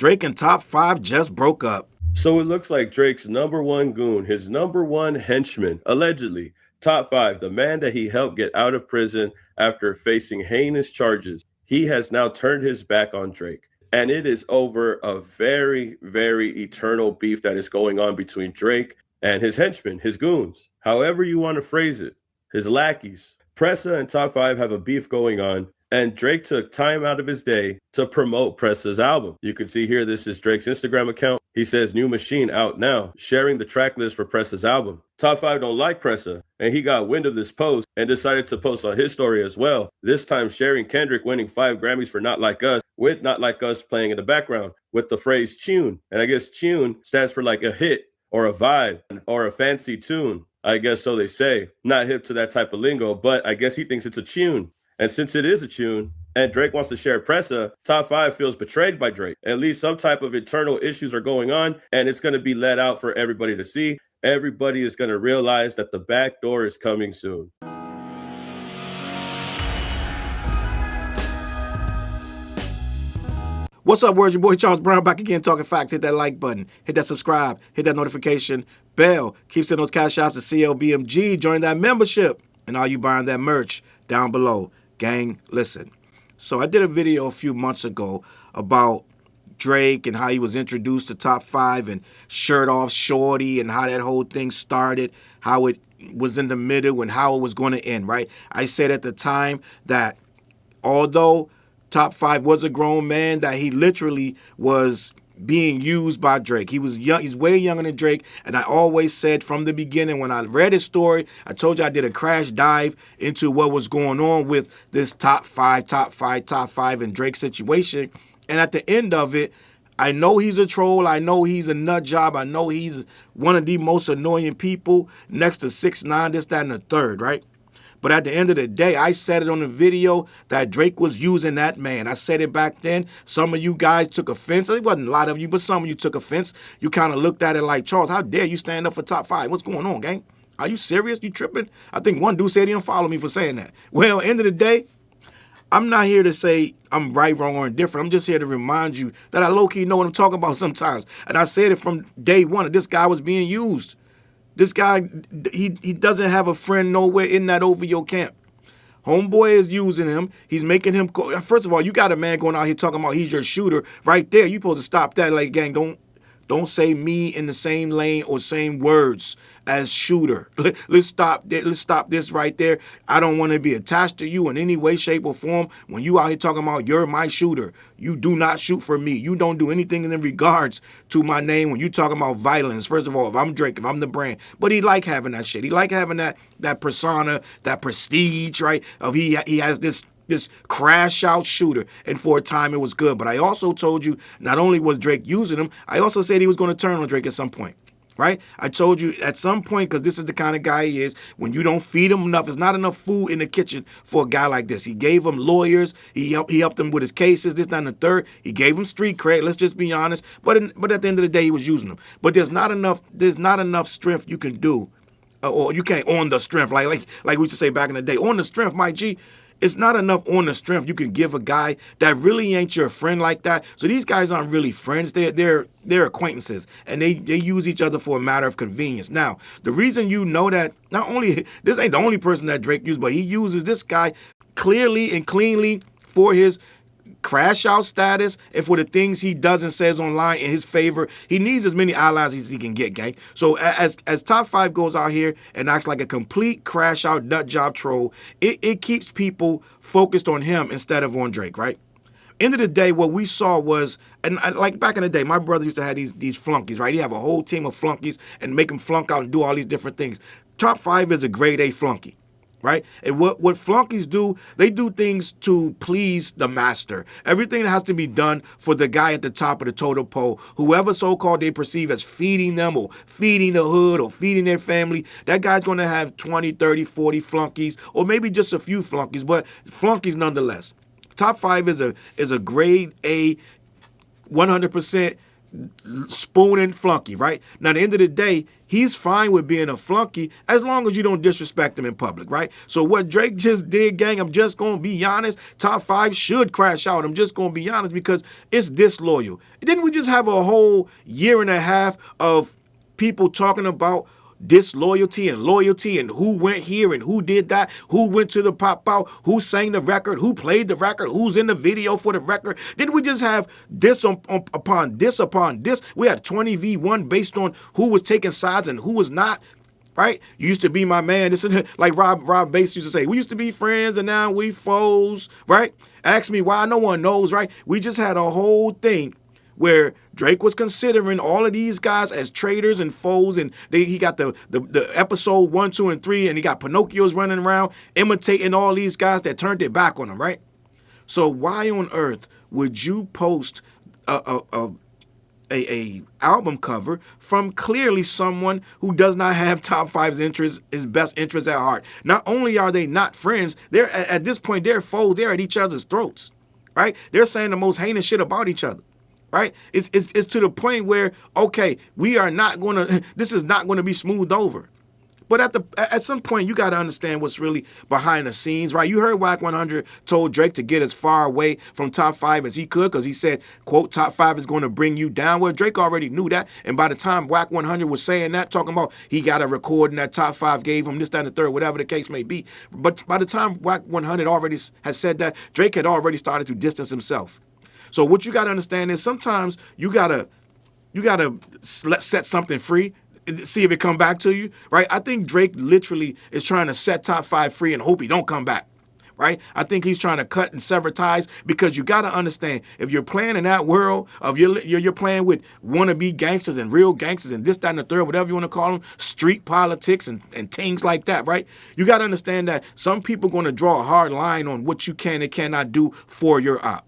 Drake and Top 5 just broke up. So it looks like Drake's #1 goon, his #1 henchman, allegedly, Top 5, the man that he helped get out of prison after facing heinous charges, he has now turned his back on Drake. And it is over a very, very eternal beef that is going on between Drake and his henchmen, his goons, however you want to phrase it, his lackeys. Pressa and Top 5 have a beef going on, and Drake took time out of his day to promote Pressa's album. You can see here, this is Drake's Instagram account. He says, "New machine out now," sharing the track list for Pressa's album. Top 5 don't like Pressa, and he got wind of this post and decided to post on his story as well, this time sharing Kendrick winning 5 Grammys for Not Like Us, with Not Like Us playing in the background, with the phrase tune. And I guess tune stands for like a hit, or a vibe, or a fancy tune. I guess so they say. Not hip to that type of lingo, but I guess he thinks it's a tune. And since it is a tune, and Drake wants to share Pressa, Top 5 feels betrayed by Drake. At least some type of internal issues are going on, and it's going to be let out for everybody to see. Everybody is going to realize that the back door is coming soon. What's up, world? Your boy Challz Brown back again talking facts. Hit that like button, hit that subscribe, hit that notification bell. Keep sending those Cashaps to CLBMG. Join that membership. And all you buying that merch down below. Gang, listen. So I did a video a few months ago about Drake and how he was introduced to Top 5 and Shirt Off Shorty and how that whole thing started, how it was in the middle and how it was going to end, right? I said at the time that although Top 5 was a grown man, that he literally was being used by Drake. He was young, he's way younger than Drake, and I always said from the beginning when I read his story, I told you I did a crash dive into what was going on with this Top 5 and Drake situation. And at the end of it, I know he's a troll, I know he's a nut job, I know he's one of the most annoying people next to 6ix9ine, this, that, and the third, right? But at the end of the day, I said it on the video that Drake was using that man. I said it back then. Some of you guys took offense. It wasn't a lot of you, but some of you took offense. You kind of looked at it like, Challz, how dare you stand up for Top 5? What's going on, gang? Are you serious? You tripping? I think one dude said he unfollowed me for saying that. Well, end of the day, I'm not here to say I'm right, wrong, or indifferent. I'm just here to remind you that I low-key know what I'm talking about sometimes. And I said it from day one that this guy was being used. This guy, he doesn't have a friend nowhere in that OVO camp. Homeboy is using him. He's making him, first of all, you got a man going out here talking about he's your shooter. Right there, you supposed to stop that. Like, gang, don't say me in the same lane or same words as shooter. Let's stop that. Let's stop this right there. I don't want to be attached to you in any way, shape, or form. When you out here talking about you're my shooter, you do not shoot for me. You don't do anything in regards to my name when you talking about violence. First of all, if I'm Drake, if I'm the brand. But he like having that shit. He like having that persona, that prestige, right? Of he has this crash out shooter, and for a time it was good. But I also told you not only was Drake using him, I also said he was going to turn on Drake at some point, right? I told you at some point, because this is the kind of guy he is, when you don't feed him enough, there's not enough food in the kitchen for a guy like this. He gave him lawyers, he helped him with his cases, this, that, and the third. He gave him street cred, let's just be honest. But at the end of the day, he was using them. But there's not enough strength you can do, or you can't on the strength, like we used to say back in the day, on the strength, my G. It's not enough on the strength you can give a guy that really ain't your friend like that. So these guys aren't really friends. They're acquaintances, and they use each other for a matter of convenience. Now, the reason you know that, not only, this ain't the only person that Drake used, but he uses this guy clearly and cleanly for his crash out status and for the things he does and says online in his favor. He needs as many allies as he can get, gang. So as Top 5 goes out here and acts like a complete crash out nut job troll, it keeps people focused on him instead of on Drake, right? End of the day, what we saw was, and like back in the day, my brother used to have these flunkies, right? He have a whole team of flunkies and make them flunk out and do all these different things. Top 5 is a grade A flunky, right? And what flunkies do, they do things to please the master. Everything has to be done for the guy at the top of the totem pole, whoever so-called they perceive as feeding them or feeding the hood or feeding their family. That guy's going to have 20, 30, 40 flunkies, or maybe just a few flunkies, but flunkies nonetheless. Top 5 is a grade A, 100% spooning flunky, right? Now, at the end of the day, he's fine with being a flunky as long as you don't disrespect him in public, right? So what Drake just did, gang, I'm just going to be honest, Top 5 should crash out. I'm just going to be honest because it's disloyal. Didn't we just have a whole year and a half of people talking about disloyalty and loyalty and who went here and who did that, who went to the pop out, who sang the record, who played the record, who's in the video for the record? Didn't we just have this upon this upon this? We had 20v1 based on who was taking sides and who was not. Right? You used to be my man. This is like Rob Bass used to say, we used to be friends and now we foes, right? Ask me why, no one knows, right? We just had a whole thing where Drake was considering all of these guys as traitors and foes, and he got the episode 1, 2, and 3, and he got Pinocchios running around imitating all these guys that turned their back on him, right? So why on earth would you post a album cover from clearly someone who does not have Top 5's interest, his best interest at heart? Not only are they not friends, they're at this point they're foes. They're at each other's throats, right? They're saying the most heinous shit about each other. Right? It's to the point where, okay, we are not going to, this is not going to be smoothed over. But at some point, you got to understand what's really behind the scenes, right? You heard Wack 100 told Drake to get as far away from Top 5 as he could because he said, quote, Top 5 is going to bring you down. Well, Drake already knew that. And by the time Wack 100 was saying that, talking about he got a recording that Top 5 gave him, this, that, and the third, whatever the case may be. But by the time Wack 100 already had said that, Drake had already started to distance himself. So what you got to understand is sometimes you gotta set something free, see if it come back to you, right? I think Drake literally is trying to set Top 5 free and hope he don't come back, right? I think he's trying to cut and sever ties because you got to understand if you're playing in that world of you're playing with wannabe gangsters and real gangsters and this, that, and the third, whatever you want to call them, street politics and things like that, right? You got to understand that some people are going to draw a hard line on what you can and cannot do for your op.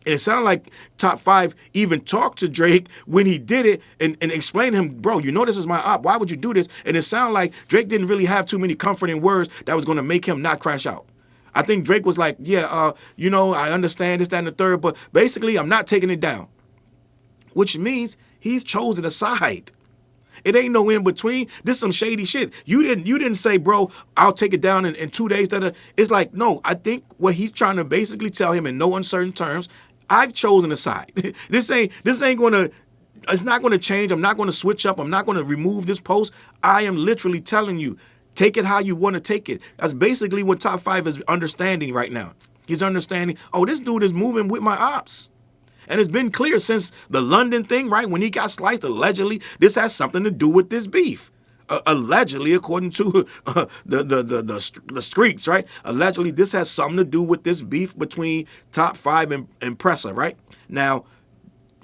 And it sounded like Top 5 even talked to Drake when he did it and explained to him, bro, you know this is my op. Why would you do this? And it sounded like Drake didn't really have too many comforting words that was going to make him not crash out. I think Drake was like, yeah, I understand this, that, and the third, but basically I'm not taking it down. Which means he's chosen a side. It ain't no in between. This is some shady shit. You didn't say, bro, I'll take it down in 2 days. It's like, no, I think what he's trying to basically tell him in no uncertain terms, I've chosen a side. This ain't gonna, it's not gonna change. I'm not gonna switch up. I'm not gonna remove this post. I am literally telling you, take it how you want to take it. That's basically what Top 5 is understanding right now. He's understanding, oh, this dude is moving with my ops. And it's been clear since the London thing, right? When he got sliced, allegedly, this has something to do with this beef. Allegedly, according to the streets, right? Allegedly, this has something to do with this beef between Top 5 and Pressa, right? Now,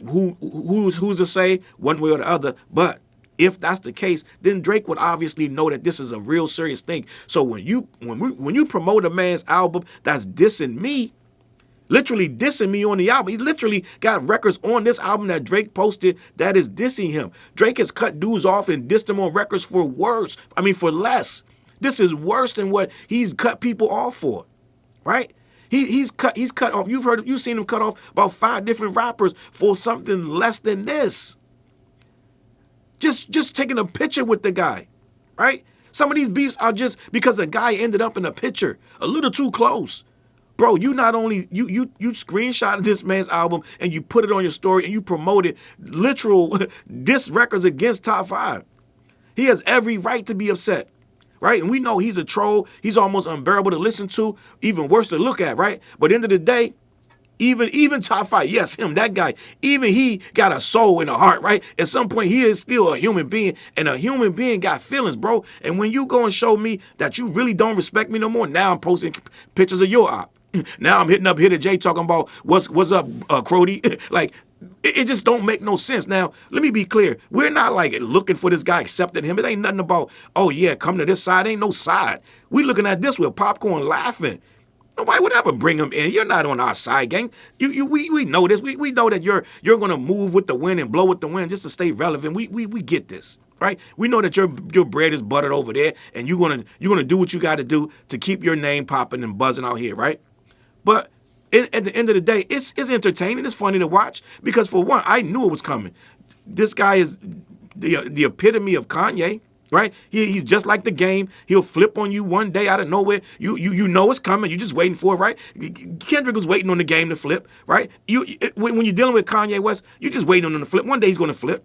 who's to say one way or the other? But if that's the case, then Drake would obviously know that this is a real serious thing. So when you promote a man's album that's dissing me, literally dissing me on the album. He literally got records on this album that Drake posted that is dissing him. Drake has cut dudes off and dissed them on records for less. This is worse than what he's cut people off for, right? He's cut off. You've seen him cut off about 5 different rappers for something less than this. Just taking a picture with the guy, right? Some of these beefs are just because a guy ended up in a picture a little too close. Bro, you not only, you screenshotted this man's album and you put it on your story and you promoted literal diss records against Top 5. He has every right to be upset, right? And we know he's a troll. He's almost unbearable to listen to, even worse to look at, right? But at the end of the day, even Top 5, yes, him, that guy, even he got a soul and a heart, right? At some point, he is still a human being, and a human being got feelings, bro. And when you go and show me that you really don't respect me no more, now I'm posting pictures of your op. Now I'm hitting up Hitter J talking about what's up, Crody. Like, it just don't make no sense. Now, let me be clear. We're not like looking for this guy, accepting him. It ain't nothing about, oh yeah, come to this side. Ain't no side. We looking at this with popcorn laughing. Nobody would ever bring him in. You're not on our side, gang. We know this. We know that you're gonna move with the wind and blow with the wind just to stay relevant. We get this, right? We know that your bread is buttered over there, and you're gonna do what you got to do to keep your name popping and buzzing out here, right? But at the end of the day, it's entertaining. It's funny to watch because, for one, I knew it was coming. This guy is the epitome of Kanye, right? He's just like the game. He'll flip on you one day out of nowhere. You know it's coming. You're just waiting for it, right? Kendrick was waiting on the game to flip, right? When you're dealing with Kanye West, you're just waiting on him to flip. One day he's going to flip.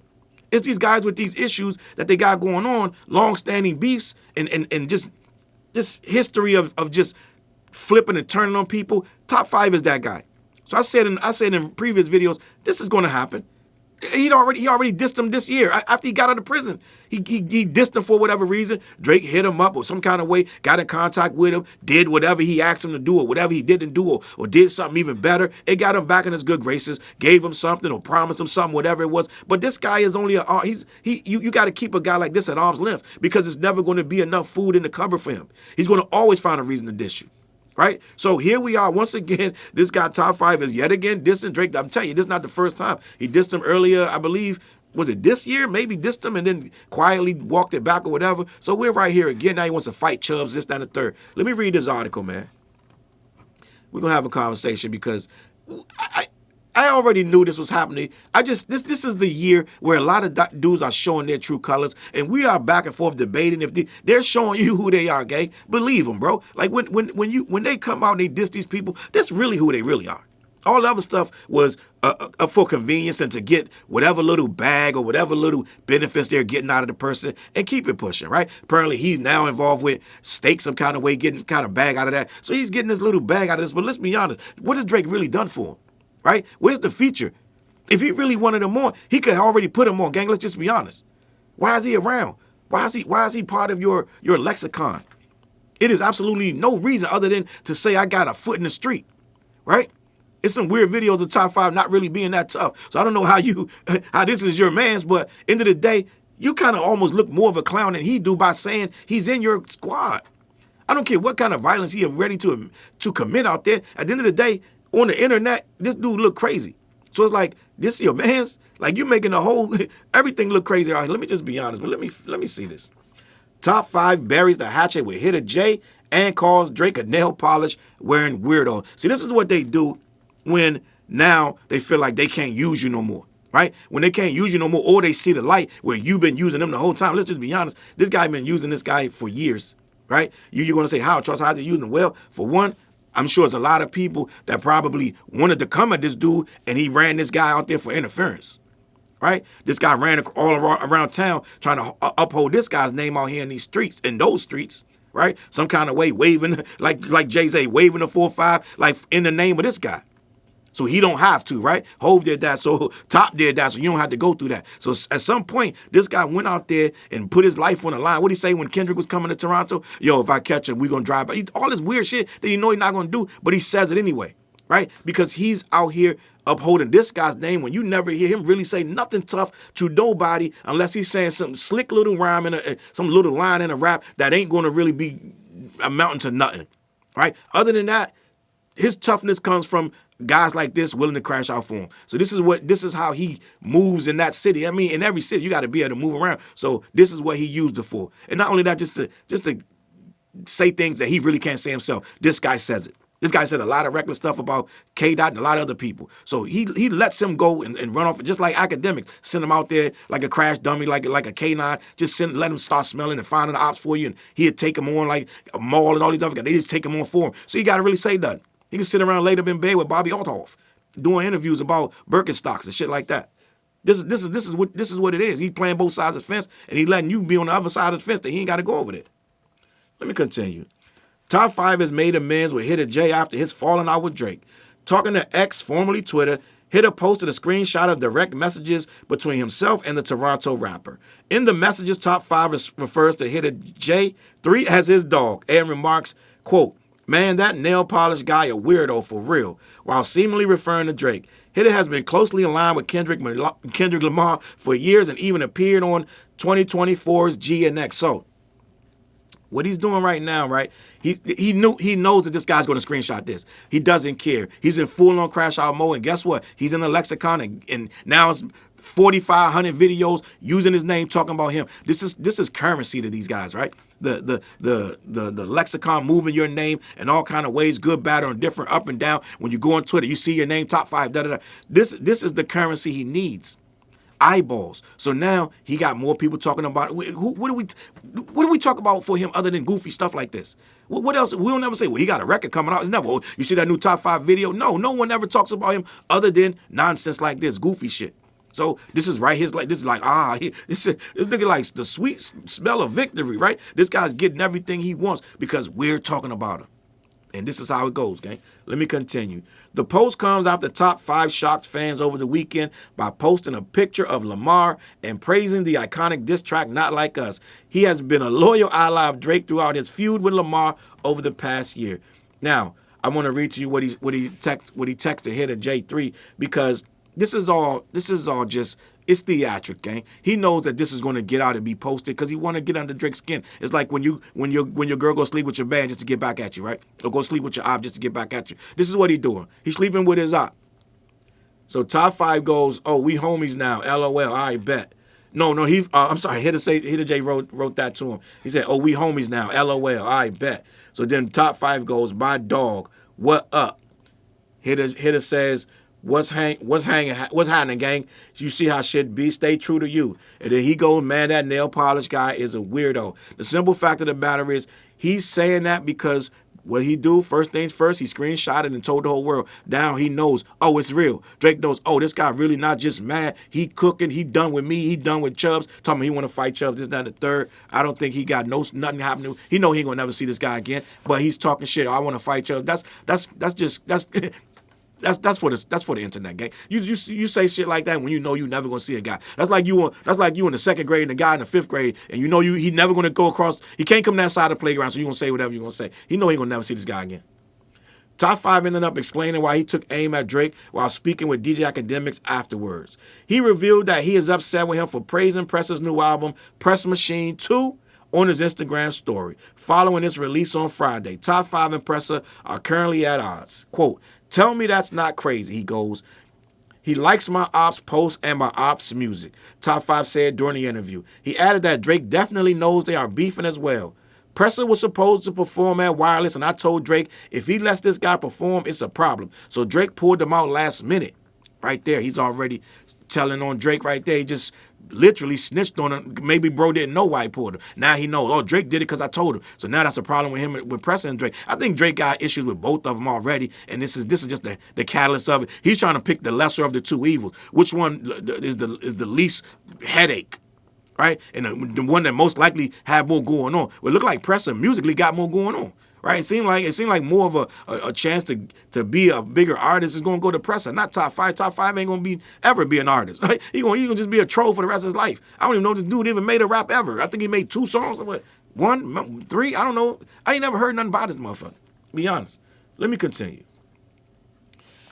It's these guys with these issues that they got going on, long-standing beefs, and just this history of just flipping and turning on people. Top 5 is that guy. So I said in previous videos, this is going to happen. He already dissed him this year after he got out of prison. He dissed him for whatever reason. Drake hit him up or some kind of way, got in contact with him, did whatever he asked him to do or whatever he didn't do or did something even better. It got him back in his good graces, gave him something or promised him something, whatever it was. But this guy is only you got to keep a guy like this at arm's length because it's never going to be enough food in the cupboard for him. He's going to always find a reason to diss you. Right? So here we are. Once again, this guy Top 5 is yet again dissing Drake. I'm telling you, this is not the first time. He dissed him earlier, I believe. Was it this year? Maybe dissed him and then quietly walked it back or whatever. So we're right here again. Now he wants to fight Challz, this, that, and the third. Let me read this article, man. We're going to have a conversation because I already knew this was happening. This is the year where a lot of dudes are showing their true colors, and we are back and forth debating if they're showing you who they are, gang. Believe them, bro. Like when they come out and they diss these people, that's really who they really are. All the other stuff was for convenience and to get whatever little bag or whatever little benefits they're getting out of the person and keep it pushing, right? Apparently, he's now involved with Stake some kind of way, getting kind of bag out of that. So he's getting this little bag out of this. But let's be honest, what has Drake really done for him? Right? Where's the feature? If he really wanted him on, he could already put him on, gang. Let's just be honest. Why is he around? Why is he part of your lexicon? It is absolutely no reason other than to say I got a foot in the street, right? It's some weird videos of Top 5 not really being that tough. So I don't know how this is your man's, but end of the day, you kind of almost look more of a clown than he do by saying he's in your squad. I don't care what kind of violence he is ready to commit out there. At the end of the day, on the internet, this dude look crazy. So it's like, this is your man's? Like, you making the whole, everything look crazy out here. Let me just be honest, but let me see this. Top 5 buries the hatchet with Hitter J and calls Drake a nail polish wearing weirdo. See, this is what they do when now they feel like they can't use you no more, right? When they can't use you no more or they see the light where you've been using them the whole time. Let's just be honest. This guy been using this guy for years, right? You're going to say, how? Charles, how's he using him? Well, for one, I'm sure there's a lot of people that probably wanted to come at this dude and he ran this guy out there for interference, right? This guy ran all around town trying to uphold this guy's name out here in these streets, in those streets, right? Some kind of way waving, like Jay-Z, waving the 4-5, like in the name of this guy. So he don't have to, right? Hove did that, so Top did that, so you don't have to go through that. So at some point, this guy went out there and put his life on the line. What did he say when Kendrick was coming to Toronto? Yo, if I catch him, we going to drive by. All this weird shit that you know he's not going to do, but he says it anyway, right? Because he's out here upholding this guy's name when you never hear him really say nothing tough to nobody unless he's saying some slick little rhyme and some little line in a rap that ain't going to really be amounting to nothing, right? Other than that, his toughness comes from guys like this willing to crash out for him. So this is how he moves in that city. I mean, in every city, you got to be able to move around. So this is what he used it for. And not only that, just to say things that he really can't say himself. This guy says it. This guy said a lot of reckless stuff about K-Dot and a lot of other people. So he lets him go and run off, just like academics. Send him out there like a crash dummy, like a K-9. Just let him start smelling and finding the ops for you. And he'd take him on like a mall and all these other guys. They just take him on for him. So you got to really say nothing. He can sit around later in bed with Bobby Althoff, doing interviews about Birkenstocks and shit like that. This is what it is. He playing both sides of the fence, and he letting you be on the other side of the fence that he ain't got to go over there. Let me continue. Top 5 has made amends with Hitter J after his falling out with Drake. Talking to X, formerly Twitter, Hitter posted a screenshot of direct messages between himself and the Toronto rapper. In the messages, Top 5 refers to Hitter J3 as his dog and remarks, quote, "Man, that nail polish guy a weirdo for real," while seemingly referring to Drake. Hitter has been closely aligned with Kendrick Lamar for years and even appeared on 2024's G and X. So what he's doing right now, right? He knows that this guy's going to screenshot this. He doesn't care. He's in full-on crash out mode, and guess what? He's in the lexicon, and now it's 4,500 videos using his name, talking about him. This is currency to these guys, right? The lexicon moving your name in all kind of ways, good, bad, or different, up and down. When you go on Twitter, you see your name, Top 5, da da da. This is the currency he needs. eyeballs. So now he got more people talking about it. What do we talk about for him other than goofy stuff like this? What else? We don't ever say, well, he got a record coming out. It's never, oh, you see that new top 5 video? No one ever talks about him other than nonsense like this, goofy shit. So this is right. This is like this nigga like the sweet smell of victory, right? This guy's getting everything he wants because we're talking about him. And this is how it goes, gang. Let me continue. The post comes after Top 5 shocked fans over the weekend by posting a picture of Lamar and praising the iconic diss track Not Like Us. He has been a loyal ally of Drake throughout his feud with Lamar over the past year. Now, I want to read to you what he texted here to J3 because this is all just, it's theatric, gang. He knows that this is going to get out and be posted because he want to get under Drake's skin. It's like when your girl go sleep with your man just to get back at you, right? Or go sleep with your op just to get back at you. This is what he doing. He's sleeping with his op. So Top 5 goes, oh, we homies now. LOL. I bet. No, I'm sorry. Hitter J wrote that to him. He said, oh, we homies now. LOL. I bet. So then Top 5 goes, my dog. What up? Hitter says, What's happening, gang? You see how shit be? Stay true to you. And then he goes, man, that nail polish guy is a weirdo. The simple fact of the matter is he's saying that because what he do, first things first, he screenshotted and told the whole world. Now he knows, oh, it's real. Drake knows, oh, this guy really not just mad. He cooking. He done with me. He done with Challz. Talking he want to fight Challz. This, that, and the third. I don't think he got nothing happening. He know he ain't gonna never see this guy again. But he's talking shit. Oh, I want to fight Challz. That's for the internet, gang. You say shit like that when you know you never gonna see a guy. That's like you in the 2nd grade and the guy in the 5th grade, and you know he never gonna go across. He can't come that side of the playground, so you gonna say whatever you gonna say. He know he gonna never see this guy again. Top 5 ended up explaining why he took aim at Drake while speaking with DJ Academics afterwards. He revealed that he is upset with him for praising Pressa's new album, Press Machine 2, on his Instagram story. Following its release on Friday, Top 5 and Pressa are currently at odds. Quote, tell me that's not crazy, he goes. He likes my ops posts and my ops music, Top 5 said during the interview. He added that Drake definitely knows they are beefing as well. Pressa was supposed to perform at Wireless, and I told Drake, if he lets this guy perform, it's a problem. So Drake pulled him out last minute. Right there, he's already telling on Drake right there. He just literally snitched on him. Maybe bro didn't know why he pulled him. Now he knows. Oh, Drake did it because I told him. So now that's a problem with him, with Pressa and Drake. I think Drake got issues with both of them already, and this is just the catalyst of it. He's trying to pick the lesser of the two evils. Which one is the least headache? Right? And the one that most likely had more going on. Well, it looked like Pressa musically got more going on. Right? It seemed like more of a chance to be a bigger artist is gonna go to Pressa, not Top 5. Top 5 ain't gonna ever be an artist. Right? He gonna just be a troll for the rest of his life. I don't even know if this dude even made a rap ever. I think he made 2 songs. What? 1, 3? I don't know. I ain't never heard nothing about this motherfucker. Be honest. Let me continue.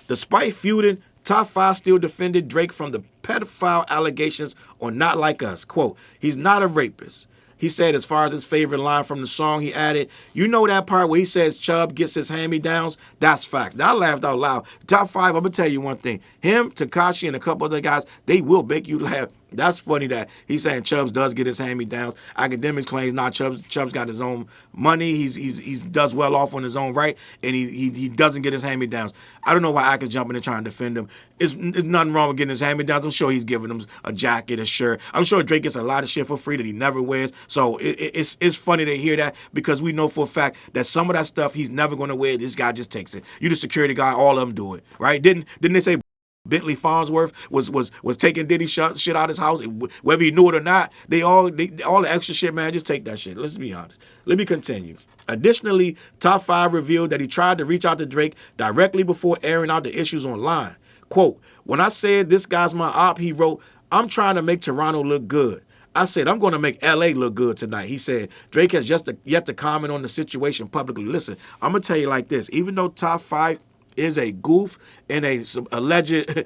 Despite feuding, Top 5 still defended Drake from the pedophile allegations on Not Like Us. Quote, he's not a rapist. He said as far as his favorite line from the song, he added, you know that part where he says Chubb gets his hand-me-downs? That's facts. Now, I laughed out loud. Top 5, I'm going to tell you one thing. Him, Tekashi, and a couple other guys, they will make you laugh. That's funny that he's saying Chubbs does get his hand-me-downs. Academics claims not Chubbs got his own money. He does well off on his own right, and he doesn't get his hand-me-downs. I don't know why Ak is jumping and trying to defend him. It's nothing wrong with getting his hand-me-downs. I'm sure he's giving him a jacket, a shirt. I'm sure Drake gets a lot of shit for free that he never wears. So it's funny to hear that because we know for a fact that some of that stuff he's never going to wear. This guy just takes it. You the security guy, all of them do it, right? Didn't they say Bentley Farnsworth was taking Diddy shit out of his house, whether he knew it or not? All the extra shit, man, just take that shit. Let's be honest. Let me continue. Additionally, Top 5 revealed that he tried to reach out to Drake directly before airing out the issues online. Quote, when I said this guy's my op, he wrote, I'm trying to make Toronto look good. I said, I'm going to make L.A. look good tonight. He said, Drake has yet to comment on the situation publicly. Listen, I'm going to tell you like this. Even though Top 5 is a goof and a alleged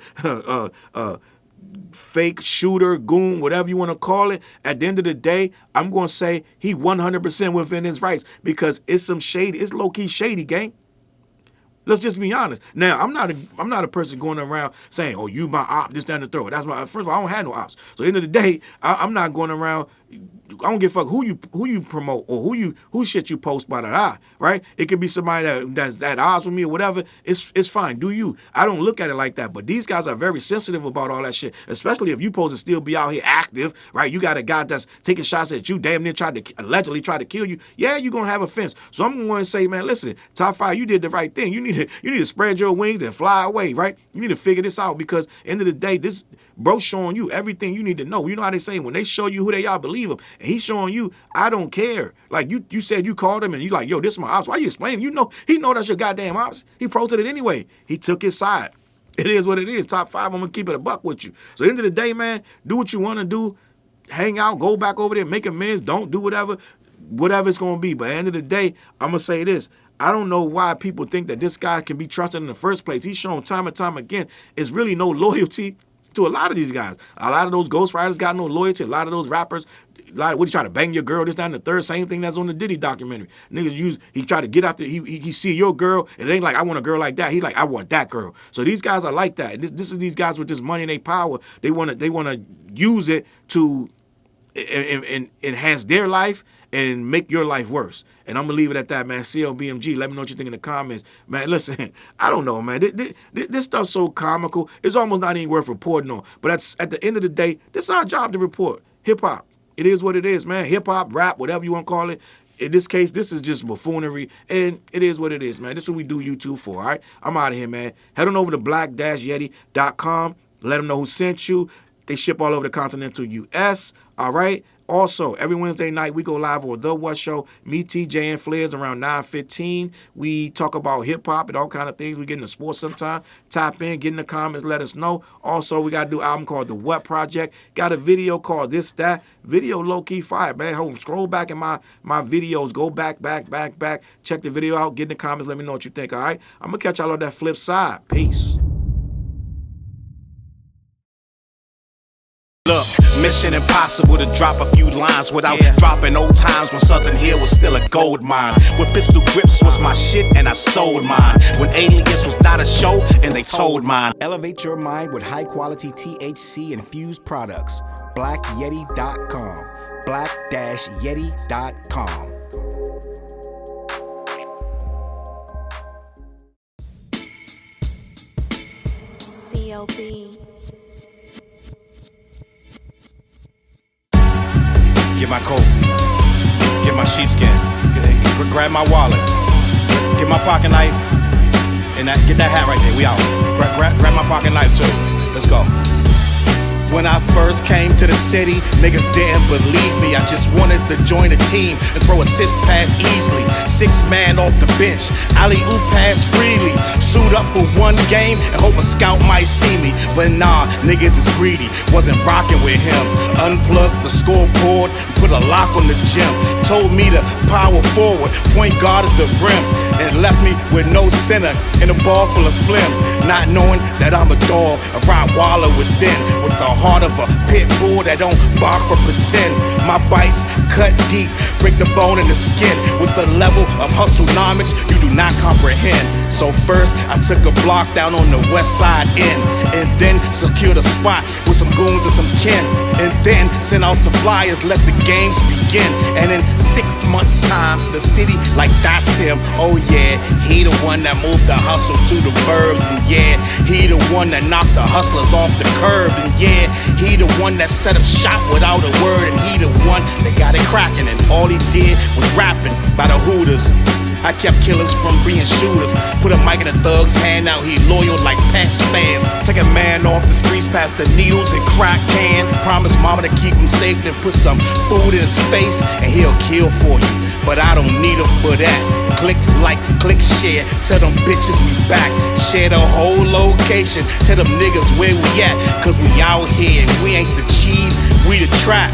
fake shooter, goon, whatever you want to call it, at the end of the day, I'm going to say he 100% within his rights because it's low-key shady, gang. Let's just be honest. Now, I'm not a person going around saying, oh, you my op, this, that, and the third. That's my, first of all, I don't have no ops. So at the end of the day, I'm not going around I don't give a fuck who you promote or who shit you post, right? It could be somebody that's at odds with me or whatever. It's fine. Do you? I don't look at it like that. But these guys are very sensitive about all that shit, especially if you supposed to still be out here active, right? You got a guy that's taking shots at you, damn near allegedly tried to kill you. Yeah, you're gonna have offense. So I'm going to say, man, listen, Top 5, you did the right thing. You need to spread your wings and fly away, right? You need to figure this out because end of the day, this bro showing you everything you need to know. You know how they say when they show you who they are, believe them. And he's showing you, I don't care. Like you said you called him and you like, yo, this is my ops. Why you explaining? You know, he know that's your goddamn ops. He posted it anyway. He took his side. It is what it is. Top 5, I'm gonna keep it a buck with you. So end of the day, man, do what you want to do. Hang out, go back over there, make amends. Don't do whatever it's gonna be. But at the end of the day, I'm gonna say this. I don't know why people think that this guy can be trusted in the first place. He's shown time and time again, it's really no loyalty to a lot of these guys. A lot of those ghostwriters got no loyalty. A lot of those rappers, what you try to bang your girl, this, that, and the third, same thing that's on the Diddy documentary. Niggas he try to get after, he see your girl, and it ain't like, I want a girl like that. He like, I want that girl. So these guys are like that. This is these guys with this money and their power. They wanna use it to enhance their life and make your life worse. And I'm gonna leave it at that, man. CLBMG, let me know what you think in the comments. Man, listen, I don't know, man. This stuff's so comical, it's almost not even worth reporting on. But at the end of the day, this is our job to report. Hip-hop, it is what it is, man. Hip-hop, rap, whatever you want to call it. In this case, this is just buffoonery, and it is what it is, man. This is what we do YouTube for, all right? I'm out of here, man. Head on over to black-yeti.com. Let them know who sent you. They ship all over the continental U.S., all right? Also, every Wednesday night, we go live on The What Show. Me, TJ, and Flares around 9:15. We talk about hip-hop and all kind of things. We get into sports sometime. Tap in, get in the comments, let us know. Also, we got to do an album called The What Project. Got a video called This, That. Video low-key fire, man. Scroll back in my videos. Go back. Check the video out. Get in the comments. Let me know what you think, all right? I'm going to catch y'all on that flip side. Peace. Look, mission impossible to drop a few lines without dropping old times when Southern Hill was still a gold mine. When pistol grips was my shit and I sold mine. When Alias was not a show and they told mine. Elevate your mind with high quality THC infused products. BlackYeti.com. Black-Yeti.com. CLB. Get my coat, get my sheepskin, grab my wallet, get my pocket knife, and get that hat right there. We out. Grab my pocket knife too. Let's go. When I first came to the city, niggas didn't believe me. I just wanted to join a team and throw assist pass easily. 6 man off the bench, alley-oop pass freely. Suit up for one game and hope a scout might see me. But nah, niggas is greedy, wasn't rocking with him. Unplugged the scoreboard, put a lock on the gym. Told me to power forward, point guard at the rim. And left me with no center and a ball full of phlegm. Not knowing that I'm a dog, a Rottweiler within. With the heart of a pit bull that don't bark for pretend. My bites cut deep, break the bone and the skin. With the level of hustlenomics you do not comprehend. So first I took a block down on the west side end, and then secured a spot with some goons and some kin. And then sent out some flyers, let the games begin. And in 6 months time, the city like that's him. Oh yeah, he the one that moved the hustle to the burbs. And yeah, he the one that knocked the hustlers off the curb. And yeah, he the one that set up shop without a word. And he the one that got it cracking, and all he did was rapping by the Hooters. I kept killers from being shooters. Put a mic in a thug's hand, now he loyal like past fans. Take a man off the streets past the needles and crack cans. Promise mama to keep him safe, then put some food in his face and he'll kill for you. But I don't need him for that. Click like, click share, tell them bitches we back. Share the whole location, tell them niggas where we at. Cause we out here, we ain't the cheese, we the trap.